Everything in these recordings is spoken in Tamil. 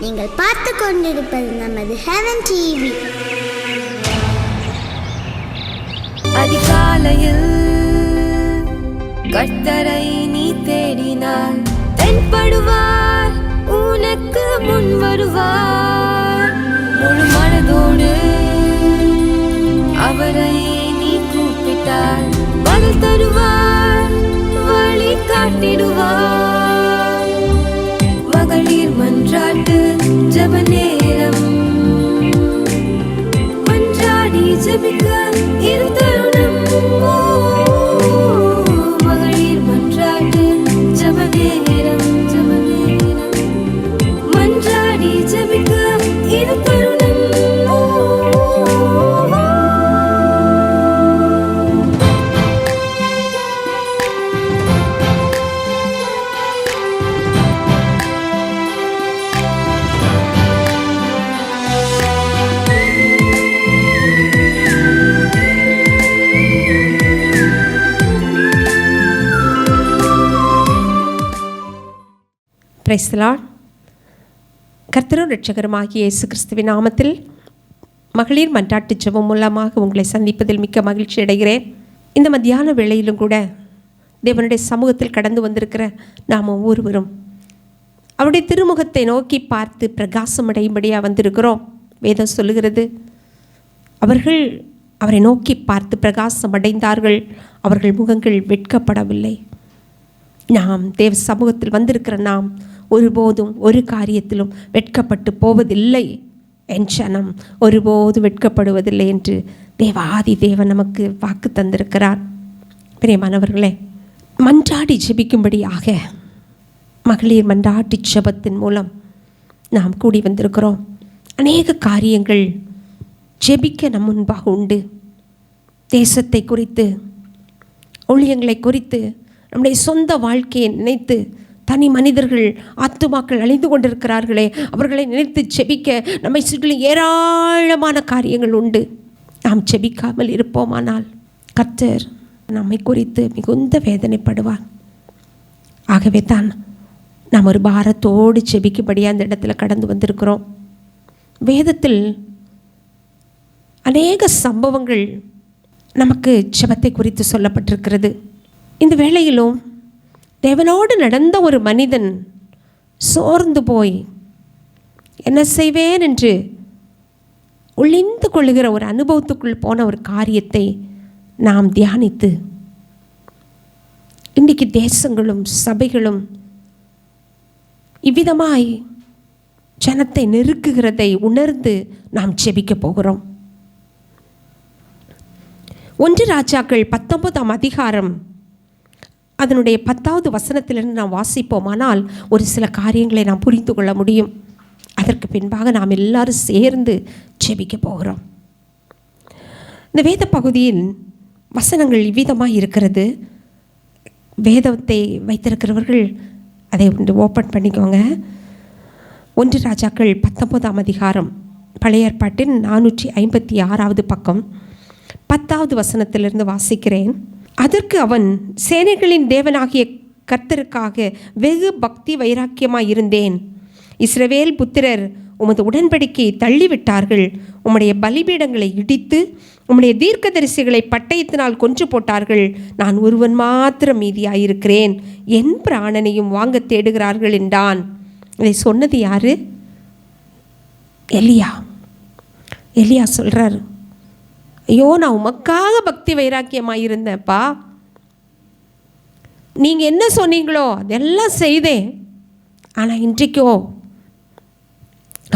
நீங்கள் பார்த்து கொண்டிருப்பது நமது ஹெவன் டிவி. அதிகாலையில் கர்த்தரை நீ தேடினால் தென்படுவார், உனக்கு முன் வருவார். முழு மனதோடு அவரை நீ கூப்பிட்டால் பதில் தருவார், வழி காட்டிடுவார். மகளிர் மன்றாட்டு ஜெப நேரம், மன்றாடி ஜெபிக்க இரு தருணம். மகளிர் மன்றாட்டு ஜெப நேரம், மன்றாடி ஜெபிக்க இரு தருணம். Praise the Lord. கர்த்தரும் இரட்சகருமாகிய இயேசு கிறிஸ்துவின் நாமத்தில் மகளிர் மன்றாட்டு ஜெபம் மூலமாக உங்களை சந்திப்பதில் மிக்க மகிழ்ச்சி அடைகிறேன். இந்த மத்தியான வேளையிலும் கூட தேவனுடைய சமூகத்தில் கடந்து வந்திருக்கிற நாம் ஒவ்வொருவரும் அவருடைய திருமுகத்தை நோக்கி பார்த்து பிரகாசம் அடையும்படியாக வந்திருக்கிறோம். வேதம் சொல்லுகிறது, அவர்கள் அவரை நோக்கி பார்த்து பிரகாசம் அடைந்தார்கள், அவர்கள் முகங்கள் வெட்கப்படவில்லை. நாம் தேவ சமூகத்தில் வந்திருக்கிற நாம் ஒருபோதும் ஒரு காரியத்திலும் வெட்கப்பட்டு போவதில்லை. என் ஜனம் ஒருபோதும் வெட்கப்படுவதில்லை என்று தேவாதி தேவன் நமக்கு வாக்கு தந்திருக்கிறார். பிரியமானவர்களே, மன்றாடி ஜெபிக்கும்படியாக மகளிர் மன்றாட்டு ஜெபத்தின் மூலம் நாம் கூடி வந்திருக்கிறோம். அநேக காரியங்கள் ஜெபிக்க நம் முன்பாக உண்டு. தேசத்தை குறித்து, ஊழியங்களை குறித்து, நம்முடைய சொந்த வாழ்க்கையை நினைத்து, தனி மனிதர்கள் ஆத்துமாக்கள் அழிந்து கொண்டிருக்கிறார்களே, அவர்களை நினைத்து ஜெபிக்க நம்மை சுற்றி ஏராளமான காரியங்கள் உண்டு. நாம் ஜெபிக்காமல் இருப்போமானால் கர்த்தர் நம்மை குறித்து மிகுந்த வேதனைப்படுவார். ஆகவே தான் நாம் ஒரு பாரத்தோடு ஜெபிக்கும்படியாக அந்த இடத்துல கடந்து வந்திருக்கிறோம். வேதத்தில் அநேக சம்பவங்கள் நமக்கு ஜெபத்தை குறித்து சொல்லப்பட்டிருக்கிறது. இந்த வேளையிலும் தேவனோடு நடந்த ஒரு மனிதன் சோர்ந்து போய் என்ன செய்வேன் என்று ஒளிந்து கொள்ளுகிற ஒரு அனுபவத்துக்குள் போன ஒரு காரியத்தை நாம் தியானித்து, இன்றைக்கு தேசங்களும் சபைகளும் இவ்விதமாய் ஜனத்தை நெருக்குகிறதை உணர்ந்து நாம் ஜெபிக்க போகிறோம். 1 ராஜாக்கள் 19ஆம் அதிகாரம் அதனுடைய 10வது வசனத்திலிருந்து நாம் வாசிப்போமானால் ஒரு சில காரியங்களை நாம் புரிந்து கொள்ள முடியும். அதற்கு பின்பாக நாம் எல்லாரும் சேர்ந்து ஜெபிக்க போகிறோம். இந்த வேத பகுதியில் வசனங்கள் இவ்விதமாக இருக்கிறது. வேதத்தை வைத்திருக்கிறவர்கள் அதை ஓப்பன் பண்ணிக்கோங்க. 1 ராஜாக்கள் 19ஆம் அதிகாரம், பழைய ஏற்பாட்டின் 456வது பக்கம், 10வது வசனத்திலிருந்து வாசிக்கிறேன். அதற்கு அவன், சேனைகளின் தேவனாகிய கர்த்தருக்காக வெகு பக்தி வைராக்கியமாய் இருந்தேன். இஸ்ரவேல் புத்திரர் உமது உடன்படிக்கையை தள்ளிவிட்டார்கள். உம்முடைய பலிபீடங்களை இடித்து உம்முடைய தீர்க்கதரிசிகளை பட்டயத்தினால் கொன்று போட்டார்கள். நான் ஒருவன் மாத்திரம் மீதியாயிருக்கிறேன், என் பிராணனையும் வாங்க தேடுகிறார்கள் என்றான். இதை சொன்னது யாரு? எலியா சொல்கிறார், ஐயோ, நான் உமக்காக பக்தி வைராக்கியமாக இருந்தேன்ப்பா. நீங்கள் என்ன சொன்னீங்களோ அதெல்லாம் செய்தேன். ஆனால் இன்றைக்கோ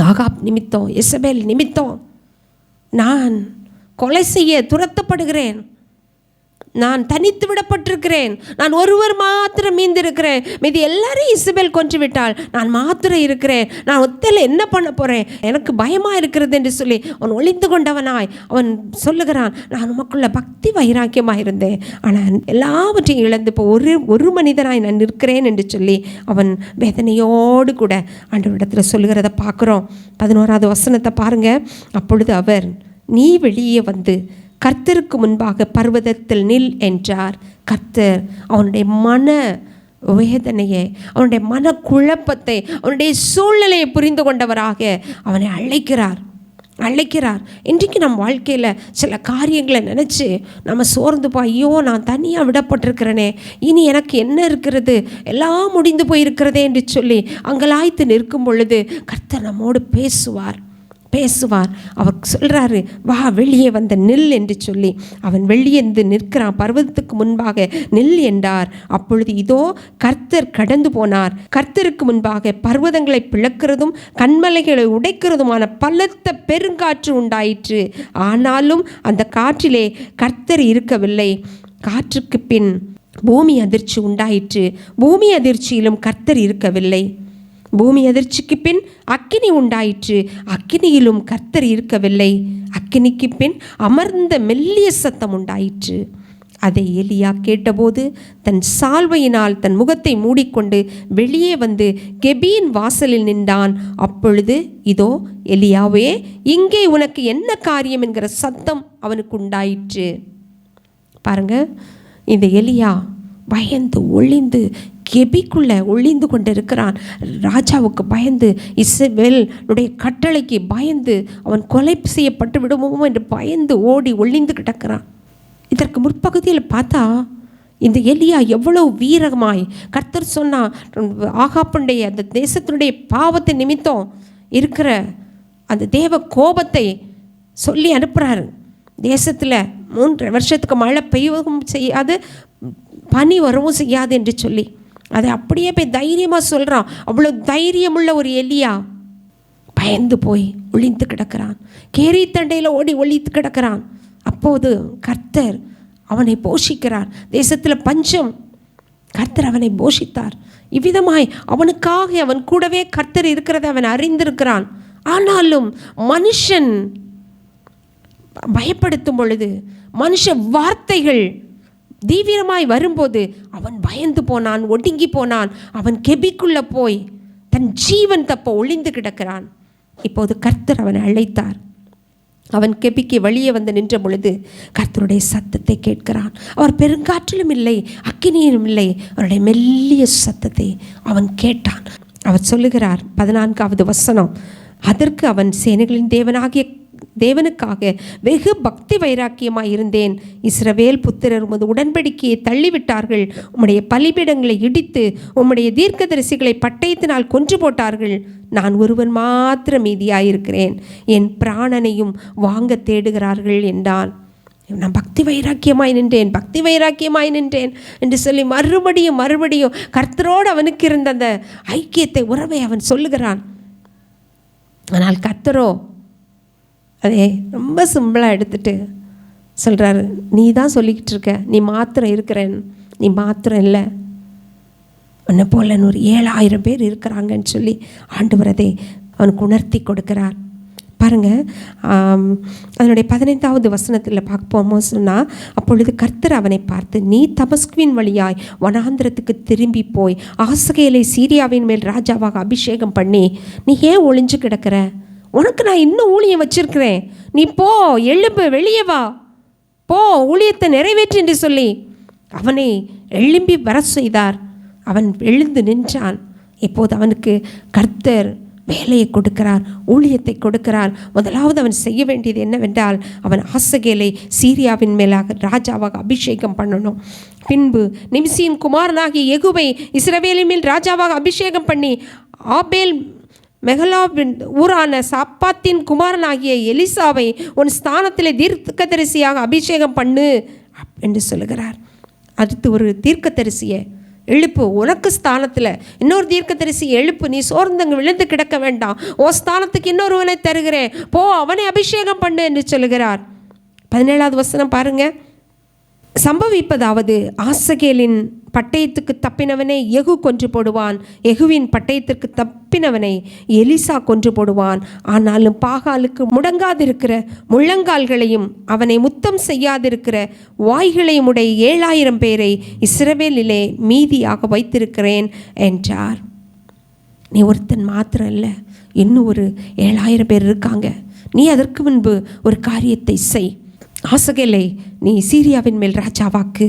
ஆகாப் நிமித்தம், எசபேல் நிமித்தம் நான் கொலை செய்ய துரத்தப்படுகிறேன். நான் தனித்து விடப்பட்டிருக்கிறேன். நான் ஒருவர் மாத்திரம் மீந்திருக்கிறேன். மீதி எல்லாரையும் இசபேல் கொன்று விட்டால் நான் மாத்திரம் இருக்கிறேன். நான் ஒத்தையில் என்ன பண்ண போகிறேன்? எனக்கு பயமாக இருக்கிறது என்று சொல்லி அவன் ஒளிந்து கொண்டவனாய் அவன் சொல்லுகிறான், நான் உமக்குள்ள பக்தி வைராக்கியமாக இருந்தேன், ஆனால் எல்லாவற்றையும் இழந்து இப்போ ஒரு மனிதனாய் நான் நிற்கிறேன் என்று சொல்லி அவன் வேதனையோடு கூட ஆண்டவரிடத்தில் சொல்லுகிறத பார்க்குறோம். 11வது வசனத்தை பாருங்கள். அப்பொழுது அவர், நீ வெளியே வந்து கர்த்தருக்கு முன்பாக பர்வதத்தில் நில் என்றார். கர்த்தர் அவனுடைய மன வேதனையை, அவனுடைய மனக்குழப்பத்தை, அவனுடைய சூழ்நிலையை புரிந்து கொண்டவராக அவனை அழைக்கிறார். இன்றைக்கு நம்ம வாழ்க்கையில் சில காரியங்களை நினச்சி நம்ம சோர்ந்து ஐயோ நான் தனியாக விடப்பட்டிருக்கிறேனே, இனி எனக்கு என்ன இருக்கிறது, எல்லாம் முடிந்து போயிருக்கிறதே என்று சொல்லி அங்கலாய்த்து நிற்கும் பொழுது கர்த்தர் நம்மோடு பேசுவார். அவர் சொல்கிறாரு, வா வெளியே வந்த நில் என்று சொல்லி அவன் வெளியே நிற்கிறான். பர்வதத்துக்கு முன்பாக நில் என்றார். அப்பொழுது இதோ கர்த்தர் கடந்து போனார். கர்த்தருக்கு முன்பாக பர்வதங்களை பிளக்கிறதும் கண்மலைகளை உடைக்கிறதுமான பலத்த பெருங்காற்று உண்டாயிற்று. ஆனாலும் அந்த காற்றிலே கர்த்தர் இருக்கவில்லை. காற்றுக்கு பின் பூமி அதிர்ச்சி உண்டாயிற்று. பூமி அதிர்ச்சியிலும் கர்த்தர் இருக்கவில்லை. பூமி அதிர்ச்சிக்கு பின் அக்கினி உண்டாயிற்று. அக்கினியிலும் கர்த்தர் இருக்கவில்லை. அக்கினிக்கு பின் அமர்ந்த மெல்லிய சத்தம் உண்டாயிற்று. அதை எலியா கேட்டபோது தன் சால்வையினால் தன் முகத்தை மூடிக்கொண்டு வெளியே வந்து கெபியின் வாசலில் நின்றான். அப்பொழுது இதோ எலியாவே, இங்கே உனக்கு என்ன காரியம் என்கிற சத்தம் அவனுக்கு உண்டாயிற்று. பாருங்க, இந்த எலியா பயந்து ஒளிந்து கெபிக்குள்ளே ஒளிந்து கொண்டு இருக்கிறான். ராஜாவுக்கு பயந்து, இசபேலுடைய கட்டளைக்கு பயந்து, அவன் கொலை செய்யப்பட்டு விடுமோ என்று பயந்து ஓடி ஒளிந்து கிடக்கிறான். இதற்கு முற்பகுதியில் பார்த்தா இந்த எலியா எவ்வளவு வீரமாய் கர்த்தர் சொன்னா ஆகாப்புடைய அந்த தேசத்தினுடைய பாவத்தை நிமித்தம் இருக்கிற அந்த தேவ கோபத்தை சொல்லி அனுப்புகிறாரு. தேசத்தில் 3 வருஷத்துக்கு மழை பெய்யவும் செய்யாது, பனி வரவும் செய்யாது என்று சொல்லி அதை அப்படியே போய் தைரியமாக சொல்கிறான். அவ்வளோ தைரியமுள்ள ஒரு எலியா பயந்து போய் ஒளிந்து கிடக்கிறான். கேரி தண்டையில் ஓடி ஒளித்து கிடக்கிறான். அப்போது கர்த்தர் அவனை போஷிக்கிறார். தேசத்தில் பஞ்சம், கர்த்தர் அவனை போஷித்தார். இவ்விதமாய் அவனுக்காக அவன் கூடவே கர்த்தர் இருக்கிறதை அவன் அறிந்திருக்கிறான். ஆனாலும் மனுஷன் பயப்படுத்தும் பொழுது, மனுஷ வார்த்தைகள் தீவிரமாய் வரும்போது அவன் பயந்து போனான், ஒடுங்கி போனான். அவன் கெபிக்குள்ளே போய் தன் ஜீவன் தப்ப ஒளிந்து கிடக்கிறான். இப்போது கர்த்தர் அவனை அழைத்தார். அவன் கெபிக்கு வெளியே வந்து நின்ற பொழுது கர்த்தருடைய சத்தத்தை கேட்கிறான். அவர் பெருங்காற்றிலும் இல்லை, அக்கினியிலும் இல்லை, அவருடைய மெல்லிய சத்தத்தை அவன் கேட்டான். அவர் சொல்லுகிறார் 14வது வசனம், அதற்கு அவன் சேனைகளின் தேவனுக்காக வெகு பக்தி வைராக்கியமாய் இருந்தேன். இஸ்ரவேல் புத்திரர் உமது உடன்படிக்கையை தள்ளிவிட்டார்கள். உம்முடைய பலிபீடங்களை இடித்து உம்முடைய தீர்க்கதரிசிகளை பட்டயத்தினால் கொன்று போட்டார்கள். நான் ஒருவன் மாத்திரம் மீதியாயிருக்கிறேன், என் பிராணனையும் வாங்க தேடுகிறார்கள் என்றான். நான் பக்தி வைராக்கியமாய் நின்றேன் என்று சொல்லி மறுபடியும் கர்த்தரோடு அவனுக்கு இருந்த அந்த ஐக்கியத்தை, உறவை அவன் சொல்லுகிறான். ஆனால் கர்த்தரோ அதே ரொம்ப சிம்பிளாக எடுத்துட்டு சொல்கிறாரு, நீ தான் சொல்லிக்கிட்டு இருக்க, நீ மாத்திரம் இருக்கிறேன், நீ மாத்திரம் இல்லை, உன்னை போல 7000 பேர் இருக்கிறாங்கன்னு சொல்லி ஆண்டவர் அதை அவனுக்கு உணர்த்தி கொடுக்கிறார். பாருங்கள், அதனுடைய 15வது வசனத்தில் பார்ப்போமோ சொன்னால், அப்பொழுது கர்த்தர் அவனை பார்த்து, நீ தமஸ்குவின் வழியாய் வனாந்திரத்துக்கு திரும்பி போய் ஆசகேலை சீரியாவின் மேல் ராஜாவாக அபிஷேகம் பண்ணி, நீ ஏன் ஒளிஞ்சு கிடக்கிற? உனக்கு நான் இன்னும் ஊழியம் வச்சிருக்கிறேன், நீ போ, எழும்பு, வெளியே வா, போ, ஊழியத்தை நிறைவேற்று என்று சொல்லி அவனை எழும்பி வர செய்தார். அவன் எழுந்து நின்றான். இப்போது அவனுக்கு கர்த்தர் வேலையை கொடுக்கிறார், ஊழியத்தை கொடுக்கிறார். முதலாவது அவன் செய்ய வேண்டியது என்னவென்றால், அவன் ஆசகேலை சீரியாவின் மேலாக ராஜாவாக அபிஷேகம் பண்ணணும். பின்பு நிம்சியின் குமாரனாகிய யெகூவை இஸ்ரவேலின் மேல் ராஜாவாக அபிஷேகம் பண்ணி, ஆபேல் மெகலாவின் ஊரான சாப்பாத்தின் குமாரனாகிய எலிசாவை உன் ஸ்தானத்தில் தீர்க்கதரிசியாக அபிஷேகம் பண்ணு என்று சொல்லுகிறார். அடுத்து ஒரு தீர்க்கதரிசியை எழுப்பு, உனக்கு ஸ்தானத்தில் இன்னொரு தீர்க்கதரிசி எழுப்பு, நீ சோர்ந்தங்க விழுந்து கிடக்க வேண்டாம், ஓ ஸ்தானத்துக்கு இன்னொருவனை தருகிறேன், போ, அவனை அபிஷேகம் பண்ணு என்று சொல்லுகிறார். 17வது வசனம் பாருங்க. சம்பவிப்பதாவது, ஆசகேலின் பட்டயத்துக்கு தப்பினவனை யெகூ கொன்று போடுவான், யெகூவின் பட்டயத்திற்கு தப்பினவனை எலிசா கொன்று போடுவான். ஆனாலும் பாகாலுக்கு முடங்காதிருக்கிற முழங்கால்களையும் அவனை முத்தம் செய்யாதிருக்கிற வாய்களையும் உடைய 7000 பேரை இஸ்ரவேலிலே மீதியாக வைத்திருக்கிறேன் என்றார். நீ ஒருத்தன் மாத்திரம் இல்லை, இன்னும் ஒரு 7000 பேர் இருக்காங்க. நீ அதற்கு முன்பு ஒரு காரியத்தை செய். ஆசகேலை நீ சீரியாவின் மேல் ராஜாவாக்கு,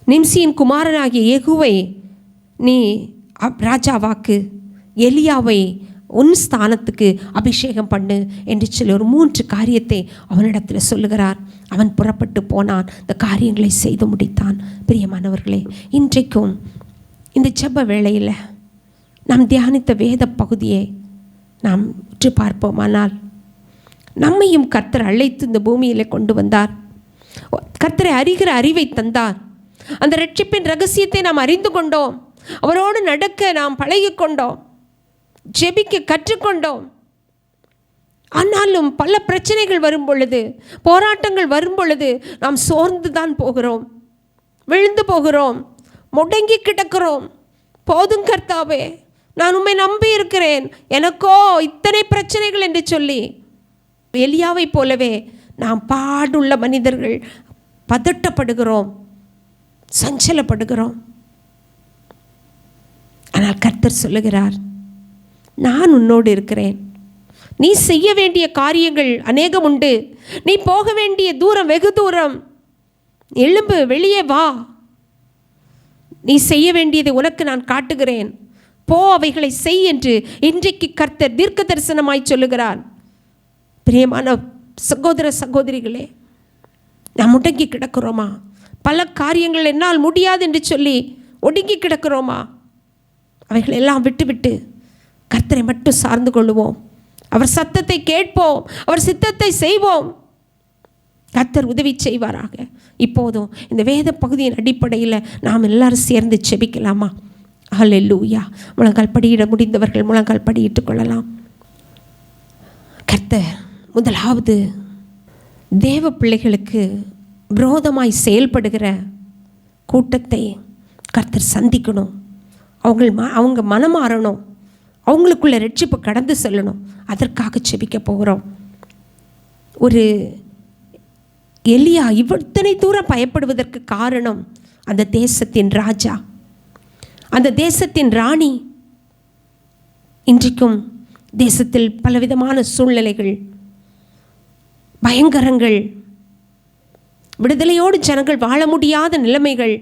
நிம்சியின் குமாரனாகிய யெகூவை நீ ராஜாவாக்கு, எலியாவை உன் ஸ்தானத்துக்கு அபிஷேகம் பண்ணு என்று சொல்லி ஒரு 3 காரியத்தை அவனிடத்தில் சொல்லுகிறார். அவன் புறப்பட்டு போனான், இந்த காரியங்களை செய்து முடித்தான். பிரியமானவர்களே, இன்றைக்கும் இந்த ஜெப வேளையில் நாம் தியானித்த வேத பகுதியை நாம் உற்று பார்ப்போமானால், நம்மையும் கர்த்தர் அழைத்து இந்த பூமியில் கொண்டு வந்தார். கர்த்தரை அறிகிற அறிவை தந்தார். அந்த ரட்சிப்பின் ரகசியத்தை நாம் அறிந்து கொண்டோம். அவரோடு நடக்க நாம் பழகி கொண்டோம், ஜெபிக்க கற்றுக்கொண்டோம். ஆனாலும் பல பிரச்சனைகள் வரும் பொழுது, போராட்டங்கள் வரும் பொழுது நாம் சோர்ந்து தான் போகிறோம், விழுந்து போகிறோம், முடங்கி கிடக்கிறோம். போதும் கர்த்தாவே, நான் உம்மை நம்பி இருக்கிறேன், எனக்கோ இத்தனை பிரச்சனைகள் என்று சொல்லி எலியாவை போலவே நாம் பாடுள்ள மனிதர்கள் பதட்டப்படுகிறோம், சஞ்சலப்படுகிறோம். ஆனால் கர்த்தர் சொல்லுகிறார், நான் உன்னோடு இருக்கிறேன். நீ செய்ய வேண்டிய காரியங்கள் அநேகம் உண்டு. நீ போக வேண்டிய தூரம் வெகு தூரம். எழும்பு, வெளியே வா. நீ செய்ய வேண்டியதை உனக்கு நான் காட்டுகிறேன், போ, அவைகளை செய் என்று இன்றைக்கு கர்த்தர் தீர்க்க தரிசனமாய் சொல்லுகிறார். பிரியமான சகோதர சகோதரிகளே, நாம் முடங்கி கிடக்கிறோமா? பல காரியங்கள் என்னால் முடியாது என்று சொல்லி ஒடுங்கி கிடக்கிறோமா? அவைகள் எல்லாம் விட்டுவிட்டு கர்த்தரை மட்டும் சார்ந்து கொள்ளுவோம். அவர் சத்தத்தை கேட்போம், அவர் சித்தத்தை செய்வோம். கர்த்தர் உதவி செய்வாராக. இப்போதும் இந்த வேத பகுதியின் அடிப்படையில் நாம் எல்லாரும் சேர்ந்து செபிக்கலாமா? ஹல்லேலூயா. முழங்கால் படியிட முடிந்தவர்கள் முழங்கால் படியிட்டுக் கொள்ளலாம். கர்த்தர் முதலாவது தேவ பிள்ளைகளுக்கு விரோதமாய் செயல்படுகிற கூட்டத்தை கர்த்தர் சந்திக்கணும். அவங்க மனமாறணும், அவங்களுக்குள்ள ரட்சிப்பு கடந்து செல்லணும். அதற்காக செபிக்க போகிறோம். ஒரு எலியா இத்தனை தூரம் பயப்படுவதற்கு காரணம் அந்த தேசத்தின் ராஜா, அந்த தேசத்தின் ராணி. இன்றைக்கும் தேசத்தில் பலவிதமான சூழ்நிலைகள், பயங்கரங்கள், விடுதலையோடு ஜனங்கள் வாழ முடியாத நிலைமைகள்,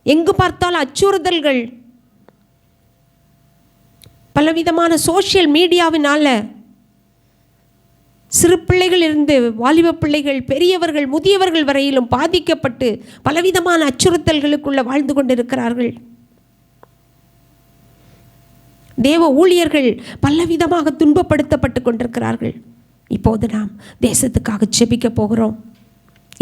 எங்கு பார்த்தாலும் அச்சுறுத்தல்கள், பலவிதமான சோஷியல் மீடியாவினால சிறு பிள்ளைகள் இருந்து வாலிப பிள்ளைகள், பெரியவர்கள், முதியவர்கள் வரையிலும் பாதிக்கப்பட்டு பலவிதமான அச்சுறுத்தல்களுக்குள்ள வாழ்ந்து கொண்டிருக்கிறார்கள். தேவ ஊழியர்கள் பலவிதமாக துன்பப்படுத்தப்பட்டு கொண்டிருக்கிறார்கள். இப்போது நாம் தேசத்துக்காக செபிக்க போகிறோம்.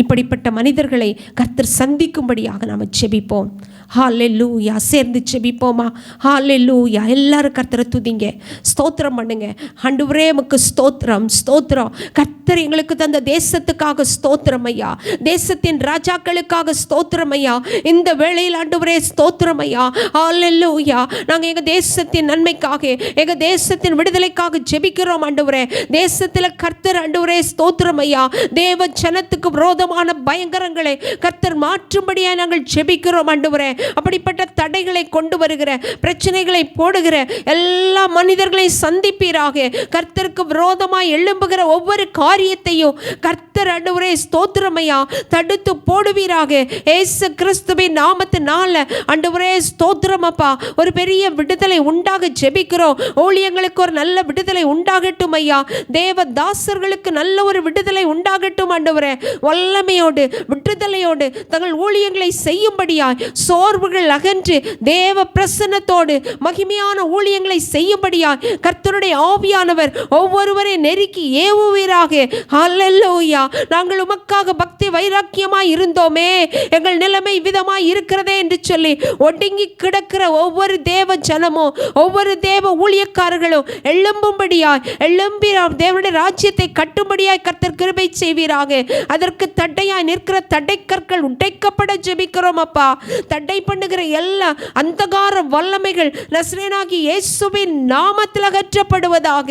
இப்படிப்பட்ட மனிதர்களை கர்த்தர் சந்திக்கும்படியாக நாம் செபிப்போம். ஹல்லேலூயா. சேர்ந்து செபிப்போமா? ஹல்லேலூயா. எல்லாரும் கர்த்தரை துதிங்க, ஸ்தோத்திரம் பண்ணுங்க. ஆண்டவரே உமக்கு ஸ்தோத்திரம், ஸ்தோத்திரம். கர்த்தர் எங்களுக்கு தந்த தேசத்துக்காக ஸ்தோத்திரம் ஐயா, தேசத்தின் ராஜாக்களுக்காக ஸ்தோத்திரம் ஐயா. இந்த வேளையில் ஆண்டவரே ஸ்தோத்திரம் ஐயா. ஹல்லேலூயா. நாங்கள் எங்கள் தேசத்தின் நன்மைக்காக, எங்கள் தேசத்தின் விடுதலைக்காக ஜெபிக்கிறோம் ஆண்டவரே. தேசத்தில் கர்த்தர் ஆண்டவரே ஸ்தோத்திரம் ஐயா, தேவ ஜனத்துக்கு விரோத பயங்கரங்களை கர்த்தர் மாற்றும்படியாக நாங்கள் ஜெபிக்கிறோம் ஆண்டவரே. அப்படிப்பட்ட தடைகளை கொண்டு வருகிற, பிரச்சனைகளை போடுகிற எல்லா மனிதர்களை சந்திப்பீராக. கர்த்தருக்கு விரோதமாய் எழும்புகிற ஒவ்வொரு காரியத்தையும் கர்த்தர் ஆண்டவரே ஸ்தோத்திரமையா தடுத்து போடுவீராக. இயேசு கிறிஸ்துவின் நாமத்தினால ஆண்டவரே ஸ்தோத்திரம் அப்பா. ஒரு பெரிய விடுதலை உண்டாக ஜெபிக்கிறோம். ஊழியங்களுக்கு ஒரு நல்ல விடுதலை உண்டாகட்டும் ஐயா. தேவ தாசர்களுக்கு நல்ல ஒரு விடுதலை உண்டாகட்டும் ஆண்டவரே. வல்லமையோடு விடுதலையோடு தங்கள் ஊழியங்களை செய்யும்படியாய், சோர்வுகள் அகன்று தேவ பிரசன்னத்தோடு மகிமையான ஊழியங்களை செய்யும்படியாய் கர்த்தருடைய ஆவியானவர் ஒவ்வொருவரை நெருக்கி ஏவுவீராக. ஹல்லேலூயா. நாங்கள் உமக்காக பக்தி வைராக்கியமாய் இருந்தோமே, எங்கள் நிலைமை விதமாய் இருக்கிறதே என்று சொல்லி ஒடுங்கி கிடக்கிற ஒவ்வொரு தேவ ஜனமும், ஒவ்வொரு தேவ ஊழியக்காரர்களும் எழும்பும்படியாய், எழும்பி தேவனுடைய ராஜ்யத்தை கட்டும்படியாய் கர்த்தர் கிருபை செய்வீராக. அதற்கு தடையாய் நிற்கிற தடை கற்கள் உடைக்கப்பட ஜெபிக்கிறோம் அப்பா. தடை பண்ணுகிற எல்லா அந்தகார வல்லமைகள் நசரேயனாகிய இயேசுவின் நாமத்தில் அகற்றப்படுவதாக.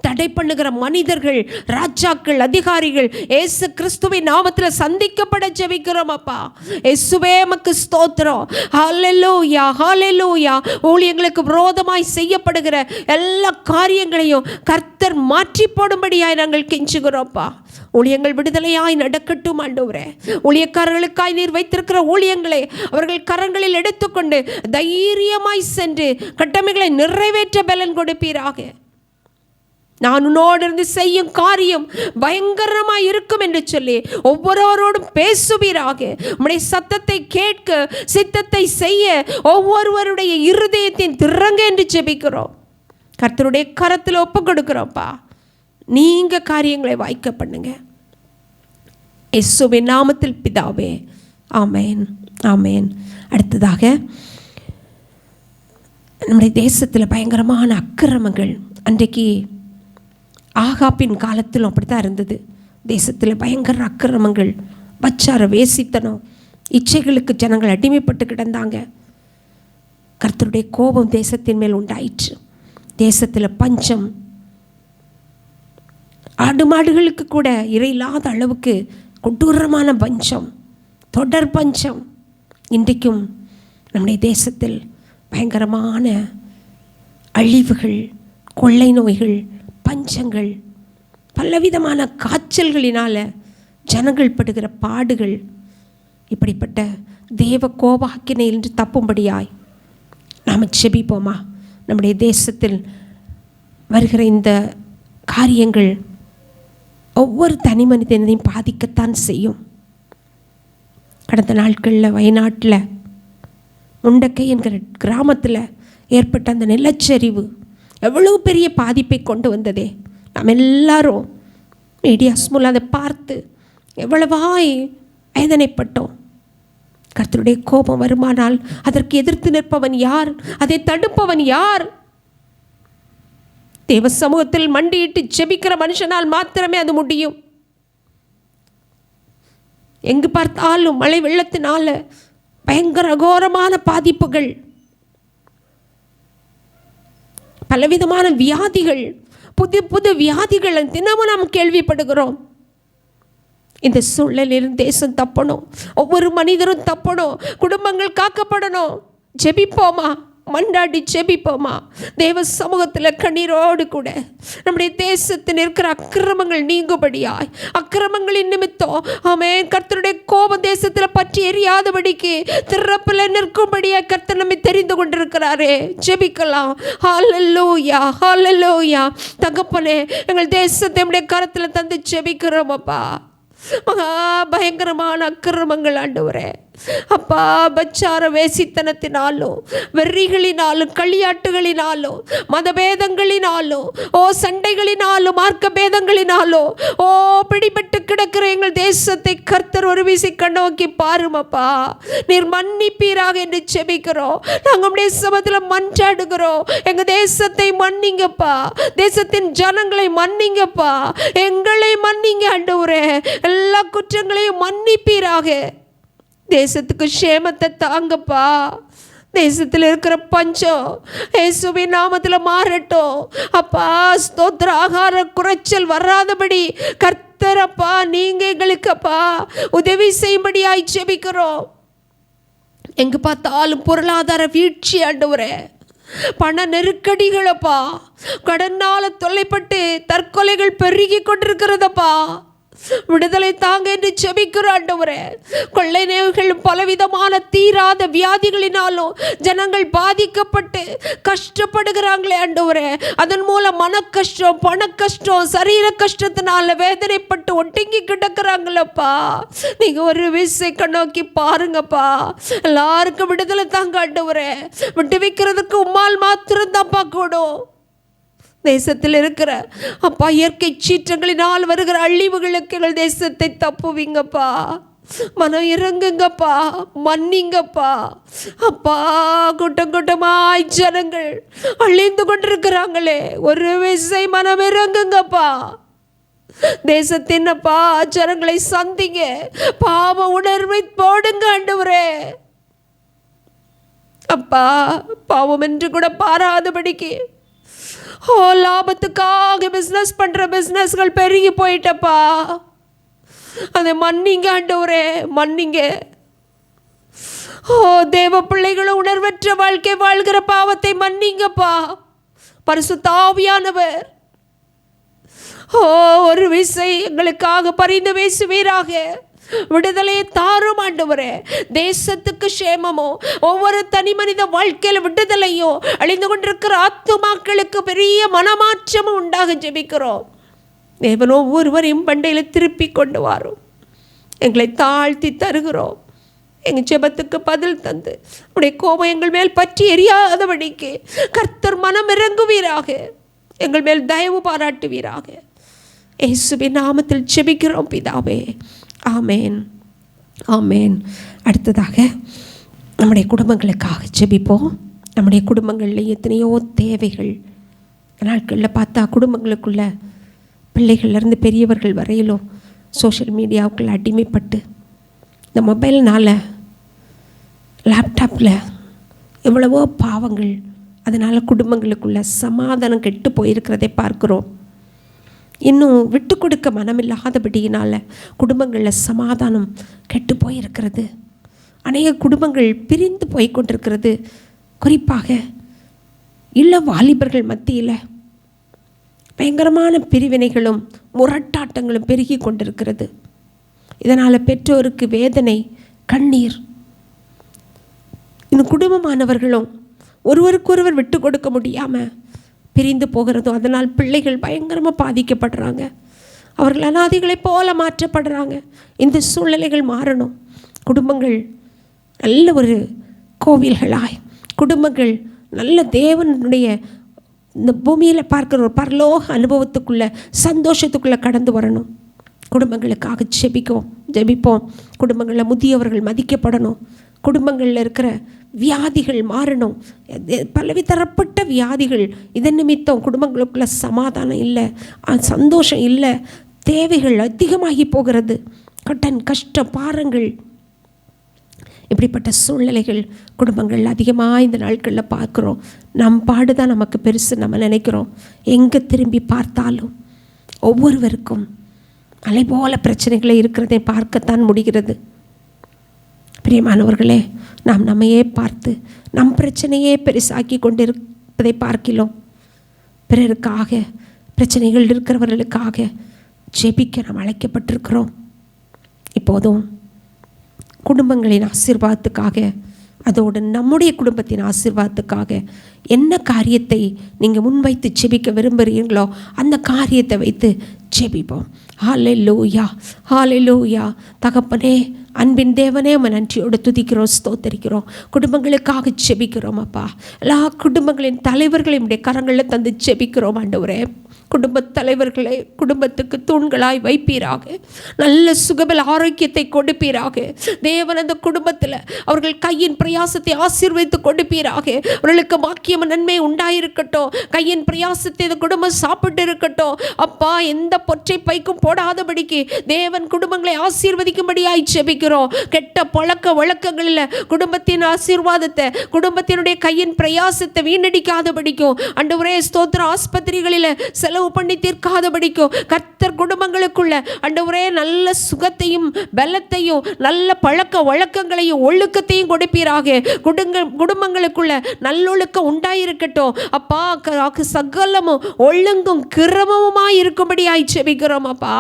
தடை பண்ணுகிற மனிதர்கள், ராஜாக்கள், அதிகாரிகள் இயேசு கிறிஸ்துவின் நாமத்தில் சந்திக்கப்பட ஜெபிக்கிறோம் அப்பா. இயேசுவே உமக்கு ஸ்தோத்திரம். ஹல்லேலூயா, ஹல்லேலூயா. ஊழியங்களுக்கு விரோதமாய் செய்யப்படுகிற எல்லா காரியங்களையும் கர்த்தர் மாற்றி போடும்படியாய் நாங்கள் கெஞ்சுகிறோம்ப்பா. ஊழியங்கள் விடுதலையாய் நடக்கட்டும் ஆண்டவரே. ஊழியக்காரர்களுக்காய் நீர் வைத்திருக்கிற ஊழியங்களை அவர்கள் கரங்களில் எடுத்துக்கொண்டு தைரியமாய் சென்று கடமைகளை நிறைவேற்ற பலன் கொடுப்பீராக. நான் உன்னோடு இருந்து செய்யும் காரியம் பயங்கரமாய் இருக்கும் என்று சொல்லி ஒவ்வொருவரோடும் பேசுவீராக. உம்முடைய சத்தத்தை கேட்க சித்தத்தை செய்ய ஒவ்வொருவருடைய இருதயத்தின் திறங்க என்று ஜெபிக்கிறோம். கர்த்தருடைய கரத்தில் ஒப்பு கொடுக்கிறோம்ப்பா. நீங்க காரியங்களை வாய்க்க பண்ணுங்க. இயேசுவின் நாமத்தில் பிதாவே, ஆமேன், ஆமேன். அடுத்ததாக நம்முடைய தேசத்தில் பயங்கரமான அக்கிரமங்கள். அன்றைக்கு ஆகாப்பின் காலத்திலும் அப்படித்தான் இருந்தது. தேசத்தில் பயங்கர அக்கிரமங்கள், பச்சார வேசித்தனம், இச்சைகளுக்கு ஜனங்கள் அடிமைப்பட்டு கிடந்தாங்க. கர்த்தருடைய கோபம் தேசத்தின் மேல் உண்டாயிற்று. தேசத்தில் பஞ்சம், ஆடு மாடுகளுக்கு கூட இறையில்லாத அளவுக்கு கொடூரமான பஞ்சம், தொடர் பஞ்சம். இன்றைக்கும் நம்முடைய தேசத்தில் பயங்கரமான அழிவுகள், கொள்ளை நோய்கள், பஞ்சங்கள், பலவிதமான காய்ச்சல்களினால் ஜனங்கள் படுகிற பாடுகள். இப்படிப்பட்ட தேவ கோபாக்கினையிலிருந்து தப்பும்படியாய் நாம் செபிப்போமா? நம்முடைய தேசத்தில் வருகிற இந்த காரியங்கள் ஒவ்வொரு தனி மனிதனையும் பாதிக்கத்தான் செய்யும். கடந்த நாட்களில் வயநாட்டில் முண்டக்கை என்கிற கிராமத்தில் ஏற்பட்ட அந்த நிலச்சரிவு எவ்வளோ பெரிய பாதிப்பை கொண்டு வந்ததே. நாம் எல்லாரும் மீடியாஸ் மூலம் அதை பார்த்து எவ்வளவாய் வேதனைப்பட்டோம். கர்த்தருடைய கோபம் வருமானால் அதற்கு எதிர்த்து நிற்பவன் யார்? அதை தடுப்பவன் யார்? தேவ சமூகத்தில் மண்டியிட்டு ஜெபிக்கிற மனுஷனால் மாத்திரமே அது முடியும். எங்கு பார்த்தாலும் மழை வெள்ளத்தினால பயங்கர அகோரமான பாதிப்புகள், பலவிதமான வியாதிகள், புது புது வியாதிகள் தினமும் நாம் கேள்விப்படுகிறோம். இந்த சூழலில் தேசம் தப்பணும், ஒவ்வொரு மனிதரும் தப்பணும், குடும்பங்கள் காக்கப்படணும். ஜெபிப்போமா? மண்டாடி ஜெபிப்போமா? தேவ சமூகத்தில் கண்ணீரோடு கூட நம்முடைய தேசத்தில் இருக்கிற அக்கிரமங்கள் நீங்கும்படியாய், அக்கிரமங்களின் நிமித்தம் ஆமென் கர்த்தருடைய கோபம் தேசத்தில் பற்றி எரியாதபடிக்கு திறப்பில் நிற்கும்படியாய் கர்த்தர் நம்மை தெரிந்து கொண்டிருக்கிறாரே. ஜெபிக்கலாம். ஹல்லேலூயா, ஹல்லேலூயா. தகப்பனே, எங்கள் தேசத்தை நம்முடைய கரத்தில் தந்து ஜெபிக்கிறோம் அப்பா. மகா பயங்கரமான அக்கிரமங்கள் ஆண்டவரே அப்பா, பச்சார வேசித்தனத்தினாலும், வெறிகளினாலும், களியாட்டுகளினாலும், மதபேதங்களினாலும், சண்டைகளினாலும், மார்க்க பேதங்களினாலும் பிடிபட்டு கிடக்கிற எங்கள் தேசத்தை கர்த்தர் ஒரு வீசி கண்ணோக்கி பாருமப்பா. நீர் மன்னிப்பீராக என்று செபிக்கிறோம். நாங்கள் உடைய சமத்தில் மன்றாடுகிறோம். எங்கள் தேசத்தை மன்னிங்கப்பா, தேசத்தின் ஜனங்களை மன்னிங்கப்பா, எங்களை மன்னிங்க ஆண்டவரே. எல்லா குற்றங்களையும் மன்னிப்பீராக. தேசத்துக்கு சேமத்தை தாங்கப்பா. தேசத்தில் இருக்கிற பஞ்சம் இயேசுவின் நாமத்தில் மாறட்டும் அப்பா. ஸ்தோத்திர ஆகார குறைச்சல் வராதபடி கர்த்தரப்பா நீங்க எங்களுக்கப்பா உதவி செய்யும்படியாய் ஜெபிக்கிறோம். எங்கு பார்த்தாலும் பொருளாதார வீழ்ச்சி ஆண்டவரே, பண நெருக்கடிகளப்பா, கடனால தொல்லைப்பட்டு தற்கொலைகள் பெருகி கொண்டிருக்கிறதப்பா. விடுதலை தாங்க என்று செபிக்கிறோம் ஆண்டவரே. கொள்ளை நோய்கள், பலவிதமான தீராத வியாதிகளினாலும் ஜனங்கள் பாதிக்கப்பட்டு கஷ்டப்படுகிறாங்களே ஆண்டவரே. அதன் மூலம் மன கஷ்டம், பண கஷ்டம், சரீர கஷ்டத்தினால வேதனைப்பட்டு ஒட்டிங்கி கிடக்கிறாங்களப்பா. நீங்க ஒரு விசை கண்ணோக்கி பாருங்கப்பா. எல்லாருக்கும் விடுதலை தாங்க ஆண்டவரே. விட்டு வைக்கிறதுக்கு உம்மால் மாத்திரம் தான்ப்பா கூடும். தேசத்தில் இருக்கிற அப்பா இயற்கை சீற்றங்களினால் வருகிற அழிவுகளுக்கு எங்கள் தேசத்தை தப்புவீங்கப்பா. மனம் இறங்குங்கப்பா, மன்னிங்கப்பா அப்பா. கூட்டம் கூட்டமாய் ஜனங்கள் அழிந்து கொண்டிருக்கிறாங்களே, ஒரு விசை மனம் இறங்குங்கப்பா. தேசத்தின்னப்பா ஜனங்களை சந்திங்க, பாவ உணர்வை போடுங்க ஆண்டவரே அப்பா. பாவம் என்று கூட பாராதபடிக்கு லாபத்துக்காக பிஸ்னஸ் பண்ற பிஸ்னஸ்கள் பெருகி போயிட்டப்பா. அதை மன்னிங்க ஆண்டவரே, மன்னிங்க. தேவ பிள்ளைகளும் உணர்வற்ற வாழ்க்கை வாழ்கிற பாவத்தை மன்னிங்கப்பா. பரிசுத்த ஆவியானவர் ஒரு விசை எங்களுக்காக பரிந்து பேசுவீராக. விடுதலையை தாரும் ஆண்டவரே. தேசத்துக்கு சேமமோ, ஒவ்வொரு தனி மனித வாழ்க்கையில் விடுதலையோ, அழிந்து கொண்டிருக்கிற ஆத்துமாக்களுக்கு பெரிய மனமாற்றமும் உண்டாக ஜெபிக்கிறோம். தேவன் ஒவ்வொருவரையும் பண்டையில் திருப்பி கொண்டு வரும். எங்களை தாழ்த்தி தருகிறோம். எங்கள் ஜெபத்துக்கு பதில் தந்து உடைய கோபம் எங்கள் மேல் பற்றி எரியாதபடிக்கு கர்த்தர் மனம் இறங்குவீராக. எங்கள் மேல் தயவு பாராட்டுவீராக. இயேசுவின் நாமத்தில் ஜெபிக்கிறோம் பிதாவே. ஆமேன், ஆமேன். அடுத்ததாக நம்முடைய குடும்பங்களுக்காக ஜெபிப்போம். நம்முடைய குடும்பங்களில் எத்தனையோ தேவைகள் நாட்களில் பார்த்தா, குடும்பங்களுக்குள்ள பிள்ளைகள்லேருந்து பெரியவர்கள் வரையிலும் சோஷியல் மீடியாவுக்குள்ள அடிமைப்பட்டு, இந்த மொபைல்னால், லேப்டாப்பில் எவ்வளவோ பாவங்கள், அதனால் குடும்பங்களுக்குள்ள சமாதானம் கெட்டு போயிருக்கிறதை பார்க்குறோம். இன்னும் விட்டு கொடுக்க மனமில்லாதபடியினால் குடும்பங்களில் சமாதானம் கெட்டு போயிருக்கிறது. அநேக குடும்பங்கள் பிரிந்து போய் கொண்டிருக்கிறது. குறிப்பாக இள வாலிபர்கள் மத்தியில் பயங்கரமான பிரிவினைகளும் முரட்டாட்டங்களும் பெருகி கொண்டிருக்கிறது. இதனால் பெற்றோருக்கு வேதனை, கண்ணீர். இன்னும் குடும்பமானவர்களும் ஒருவருக்கொருவர் விட்டு கொடுக்க முடியாமல் பிரிந்து போகிறதும், அதனால் பிள்ளைகள் பயங்கரமாக பாதிக்கப்படுறாங்க. அவர்கள் அனாதைகளைப் போல மாற்றப்படுறாங்க. இந்த சூழ்நிலைகள் மாறணும். குடும்பங்கள் நல்ல ஒரு கோவில்களாய், குடும்பங்கள் நல்ல தேவனுடைய இந்த பூமியில் பார்க்குற ஒரு பரலோக அனுபவத்துக்குள்ளே, சந்தோஷத்துக்குள்ளே கடந்து வரணும். குடும்பங்களுக்காக ஜெபிப்போம். குடும்பங்களில் முதியவர்கள் மதிக்கப்படணும். குடும்பங்களில் இருக்கிற வியாதிகள் மாறணும். பலவிதரப்பட்ட வியாதிகள், இதன் நிமித்தம் குடும்பங்களுக்குள்ள சமாதானம் இல்லை, சந்தோஷம் இல்லை, தேவைகள் அதிகமாகி போகிறது, கடன், கஷ்டம், பாரங்கள், இப்படிப்பட்ட சூழ்நிலைகள் குடும்பங்கள் அதிகமாக இந்த நாட்களில் பார்க்குறோம். நம் பாடுதான் நமக்கு பெருசு நம்ம நினைக்கிறோம். எங்கே திரும்பி பார்த்தாலும் ஒவ்வொருவருக்கும் மலை போல பிரச்சனைகளை இருக்கிறதை பார்க்கத்தான் முடிகிறது. பிரியமானவர்களே, நாம் நம்மையே பார்த்து நம் பிரச்சனையே பெருசாக்கி கொண்டிருப்பதை பார்க்கிறோம். பிறருக்காக, பிரச்சனைகள் இருக்கிறவர்களுக்காக ஜெபிக்க நாம் அழைக்கப்பட்டிருக்கிறோம். இப்போதும் குடும்பங்களின் ஆசீர்வாதத்துக்காக, அதோடு நம்முடைய குடும்பத்தின் ஆசீர்வாதத்துக்காக என்ன காரியத்தை நீங்கள் முன்வைத்து ஜெபிக்க விரும்புகிறீங்களோ அந்த காரியத்தை வைத்து ஜெபிப்போம். ஹல்லேலூயா, ஹல்லேலூயா. தகப்பனே, அன்பின் தேவனே, உம்மை நன்றியோடு துதிக்கிறோம், ஸ்தோத்தரிக்கிறோம். குடும்பங்களுக்காக ஜெபிக்கிறோம் அப்பா. எல்லா குடும்பங்களின் தலைவர்களையும் உடைய கரங்களில் தந்து ஜெபிக்கிறோம் ஆண்டவரே. குடும்பத் தலைவர்களை குடும்பத்துக்கு தூண்களாய் வைப்பீராக. நல்ல சுகபல ஆரோக்கியத்தை கொடுப்பீராக. தேவன் அந்த குடும்பத்தில் அவர்கள் கையின் பிரயாசத்தை ஆசீர்வதித்து கொடுப்பீராக. அவர்களுக்கு பாக்கியம் நன்மை உண்டாயிருக்கட்டும். கையின் பிரயாசத்தை இந்த குடும்பம் சாப்பிட்டு இருக்கட்டும் அப்பா. எந்த பொற்றை பைக்கும் போடாதபடிக்கு தேவன் குடும்பங்களை ஆசீர்வதிக்கும்படியாய் ஜெபிக்கிறோம். கெட்ட பழக்க வழக்கங்களில் குடும்பத்தின் ஆசீர்வாதத்தை, குடும்பத்தினுடைய கையின் பிரயாசத்தை வீணடிக்காதபடிக்கும் ஆண்டவரே ஸ்தோத்திரம். ஆஸ்பத்திரிகளில் செலவு பண்ணி தீர்க்காதபடிக்கும் கர்த்தர் குடும்பங்களுக்குள்ள ஆண்டவரே நல்ல சுகத்தையும் பலத்தையும் நல்ல பழக்க வழக்கங்களையும் ஒழுக்கத்தையும் கொடுப்பீராக. குடும்பங்களுக்குள்ள நல்லொழுக்கம் உண்டாயிருக்கட்டும் அப்பா. சகலமும் ஒழுங்கும் கிரமமுமாய் இருக்கும்படியாய் ஜெபிக்கிறோம் அப்பா.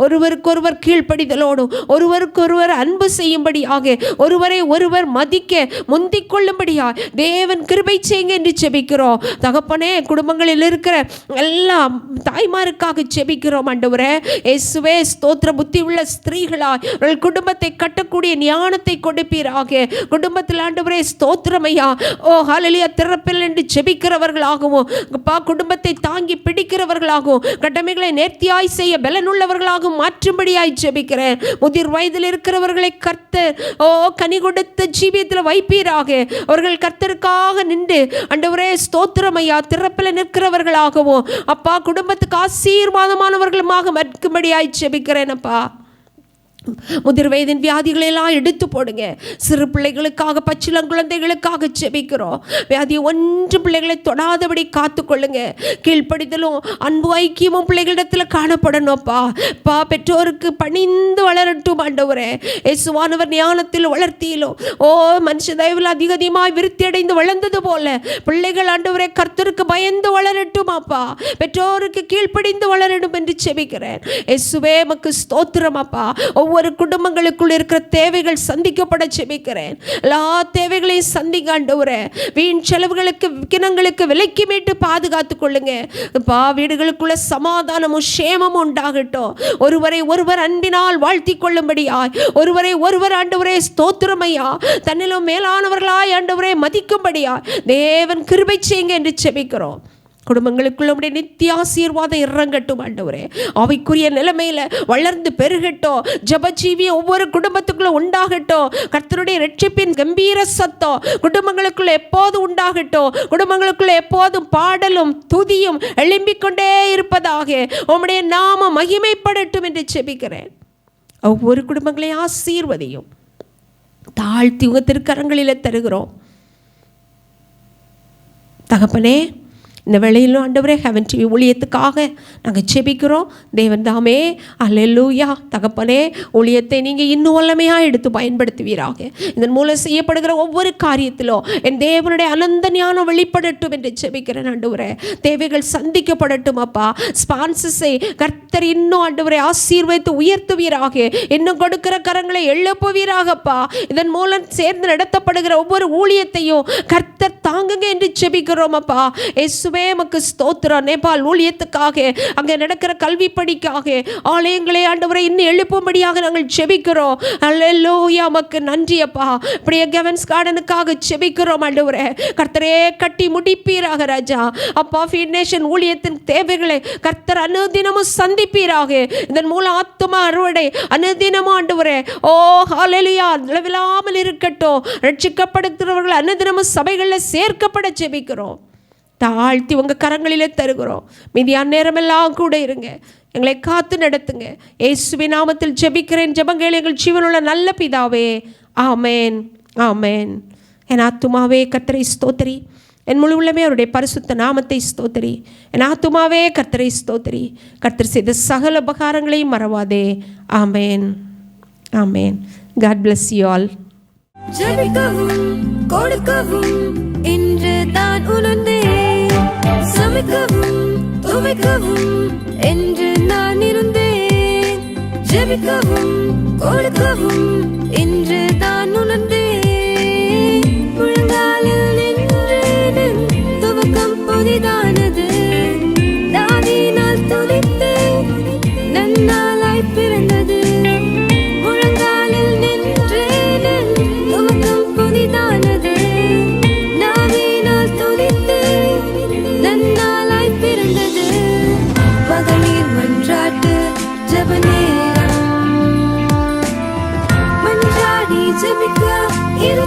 ஒருவருக்கொருவர் கீழ்ப்படிதலோடும் ஒருவருக்கொருவர் அன்பு செய்யும்படியாக, ஒருவரை ஒருவர் மதிக்க முந்திக் கொள்ளும்படியாக தேவன் கிருபை செய்யுங்க என்று ஜெபிக்கிறோம் தகப்பனே. குடும்பங்களில் இருக்கிற எல்லாம் தாய்மாருக்காக ஜெபிக்கிறோம் ஆண்டவரே. இயேசுவே ஸ்தோத்திர. புத்தி உள்ள ஸ்திரீகளாய் அவர்கள் குடும்பத்தை கட்டக்கூடிய ஞானத்தை கொடுப்பீராக. குடும்பத்தில் ஆண்டவரே ஸ்தோத்திரமையா. ஓ ஹல்லேலூயா. திறப்பில் என்று ஜெபிக்கிறவர்களாகவும் அப்பா, குடும்பத்தை தாங்கி பிடிக்கிறவர்களாகவும் கடமைகளை நேர்த்தியாய் செய்ய பலனுள்ளவர்களாகவும் மாற்றும்படியாய் ஜெபிக்கிறேன். முதிர் வயதில் இருக்கிறவர்களை கர்த்தர் ஓ கனி கொடுத்த ஜீவியத்தில் வைப்பீராக. அவர்கள் கர்த்தருக்காக நின்று ஆண்டவரே ஸ்தோத்திரமையா திறப்பில் நிற்கிறவர்களாகவும் அப்பா குடும்பத்துக்கு ஆசீர்வாதமானவர்களுமாக மறுக்கும்படியாய் ஜெபிக்கிறேன் அப்பா. முதிர் வயதின் வியாதிகளை எல்லாம் எடுத்து போடுங்க. சிறு பிள்ளைகளுக்காக, பச்சிளம் குழந்தைகளுக்காக ஜெபிக்கிறோம். வியாதி ஒன்று பிள்ளைகளை தொடாதபடி காத்துக்கொள்ளுங்க. கீழ்ப்படிதலும் அன்பு ஐக்கியமும் பிள்ளைகளிடத்தில் காணப்படணும்ப்பா. பெற்றோருக்கு பணிந்து வளரட்டும் ஆண்டவரே. இயேசுவானவர் ஞானத்தில் வளர்த்தியிலும் மனுஷ தயவில் அதிகமாய் விருத்தி அடைந்து வளர்ந்தது போல பிள்ளைகள் ஆண்டவரே கர்த்தருக்கு பயந்து வளரட்டும் அப்பா. பெற்றோருக்கு கீழ்ப்படிந்து வளரணும் என்று ஜெபிக்கிறேன். இயேசுவே உமக்கு ஸ்தோத்திரம் அப்பா. ஒவ்வொரு குடும்பங்களுக்குள் இருக்கிற தேவைகள் சந்திக்கப்பட ஜெபிக்கிறேன். எல்லா தேவைகளையும் சந்திங்க ஆண்டவரே. வீண் செலவுகளுக்கு, விக்கினங்களுக்கு விலக்கி மீட்டு பாதுகாத்து கொள்ளுங்க. வீடுகளுக்குள்ள சமாதானமும் சேமமும் உண்டாகட்டும். ஒருவரை ஒருவர் அன்பினால் வாழ்த்தி கொள்ளும்படியாய், ஒருவரை ஒருவர் ஆண்டவரே ஸ்தோத்திரமையா தன்னிலும் மேலானவர்களாய் ஆண்டவரே மதிக்கும்படியாய் தேவன் கிருபை செய்யுங்க என்று ஜெபிக்கிறோம். குடும்பங்களுக்குள்ள உடைய நித்திய ஆசீர்வாதம் இறங்கட்டும் ஆண்டவரே. அவைக்குரிய நிலைமையில வளர்ந்து பெருகட்டும். ஜபஜீவி ஒவ்வொரு குடும்பத்துக்குள்ள உண்டாகட்டும். கர்த்தருடைய இரட்சிப்பின் கம்பீர சத்தம் குடும்பங்களுக்குள்ள எப்போது உண்டாகட்டும். குடும்பங்களுக்குள்ள எப்போதும் பாடலும் துதியும் எழும்பிக்கொண்டே இருப்பதாக உம்முடைய நாமம் மகிமைப்படட்டும் என்று ஜெபிக்கிறேன். ஒவ்வொரு குடும்பங்களையும் ஆசீர்வதியும். தாழ்த்தி உங்க திருக்கரங்களில் தருகிறோம் தகப்பனே. இந்த வேளையிலும் ஆண்டவரே ஹெவன் டிவி ஊழியத்துக்காக நாங்கள் ஜெபிக்கிறோம். தேவன் தாமே அல்லேலூயா. தகப்பனே, ஊழியத்தை நீங்கள் இன்னும் வல்லமையாக எடுத்து பயன்படுத்துவீராக. இதன் மூலம் செய்யப்படுகிற ஒவ்வொரு காரியத்திலும் என் தேவனுடைய அனந்த ஞானம் வெளிப்படட்டும் என்று ஜெபிக்கிறேன் ஆண்டவரே. தேவைகள் சந்திக்கப்படட்டும் அப்பா. ஸ்பான்சஸை கர்த்தர் இன்னும் ஆண்டவரை ஆசீர்வதித்து உயர்த்துவீராக. இன்னும் கொடுக்கிற கரங்களை எழுப்புவீராகப்பா. இதன் மூலம் சேர்ந்து நடத்தப்படுகிற ஒவ்வொரு ஊழியத்தையும் கர்த்தர் தாங்குங்க என்று ஜெபிக்கிறோம் அப்பா. மக்கு ஸ்தோத்திரம். நேபாள் ஊழியத்துக்காக, அங்கே நடக்கிற கல்வி படிக்காக, ஆலயங்களை ஆண்டவரை இன்னும் எழுப்பும்படியாக நாங்கள் ஜெபிக்கிறோம். அல்லேலூயா, மக்கு நன்றி அப்பா. இப்படியே கெவன்ஸ் கார்டனுக்காக ஜெபிக்கிறோம் ஆண்டவரே. கர்த்தரே கட்டி முடிப்பீராக ராஜா. அப்பா, ஃபீட் நேஷன் ஊழியத்தின் தேவைகளை கர்த்தர் அனுதினமும் சந்திப்பீராக. இதன் மூலம் ஆத்தும அறுவடை அனுதினமும் ஆண்டவரே ஹல்லேலூயா நிலவில்லாமல் இருக்கட்டும். ரட்சிக்கப்படுகிறவர்கள் அனுதினமும் சபைகளில் சேர்க்கப்பட ஜெபிக்கிறோம். தாழ்த்தி உங்கள் கரங்களிலே தருகிறோம். மீதியான நேரமெல்லாம் கூட இருங்க. எங்களை காத்து நடத்துங்க. இயேசுவின் நாமத்தில் ஜெபிக்கிறேன். ஜெபங்கள் எங்கள் ஜீவனுள்ள நல்ல பிதாவே, ஆமேன், ஆமேன். என் ஆத்துமாவே கர்த்தரை ஸ்தோத்திரி, என் முழு உள்ளமே அவருடைய பரிசுத்த நாமத்தை ஸ்தோத்திரி. என் ஆத்துமாவே கர்த்தரை ஸ்தோத்திரி, கர்த்தர் செய்த சகல உபகாரங்களையும் மறவாதே. ஆமேன், ஆமேன். God bless you all. ஜெபிக்கவும் கொடுக்கவும் என்று தான் உணர்ந்தேன். சமைக்கவும் துவைக்கவும் என்று நான் இருந்தேன். ஜெபிக்கவும் கொடுக்கவும் என்று தான் உணர்ந்தேன். முழங்காலில் நின்று துவக்கம் புதிதானது. தாவினால் துதித்தேன், நன்னாளாய் பிறந்தது. மன்றாடி ஜெபிக்க இது